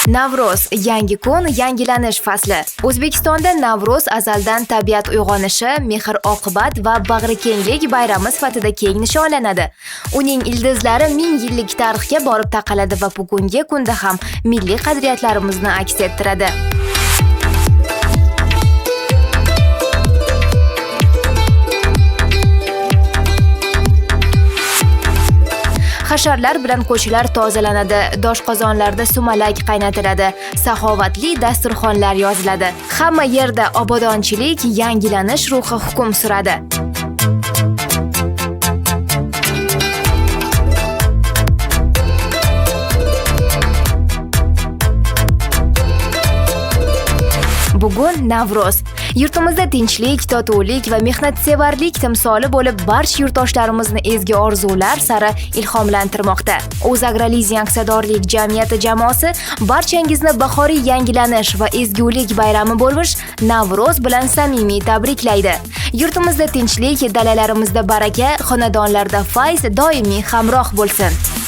Navro'z – yangi kun, yangilanish fasli. O'zbekistonda Navro'z azaldan tabiat uyg'onishi, mehr-oqibat va bag'rikenglik bayrami sifatida keng nishonlanadi. Uning ildizlari 1000 yillik tarixga borib taqaladi va bugungi kunda ham milliy qadriyatlarimizni aks ettiradi. Hasharlar bilan ko'chalar tozalanadi, doshqozonlarda sumalak qaynatiladi, saxovatli dasturxonlar yoziladi. Hamma yerda obodonchilik, yangilanish ruhi hukm suradi. Bugun Navro'z. Yurtimizda tinchlik, totuvlik va mehnatsevarlik timsoli bo'lib, barcha yurtdoshlarimizni ezgu orzular sari ilhomlantirmoqda. O'zagrolizing aksiyadorlik jamiyati jamoasi barchangizni bahoriy yangilanish va ezgulik bayrami bo'lmish Navro'z bilan samimiy tabriklaydi. Yurtimizda tinchlik, dalalarimizda baraka, xonadonlarda fayz doimiy hamroh bo'lsin.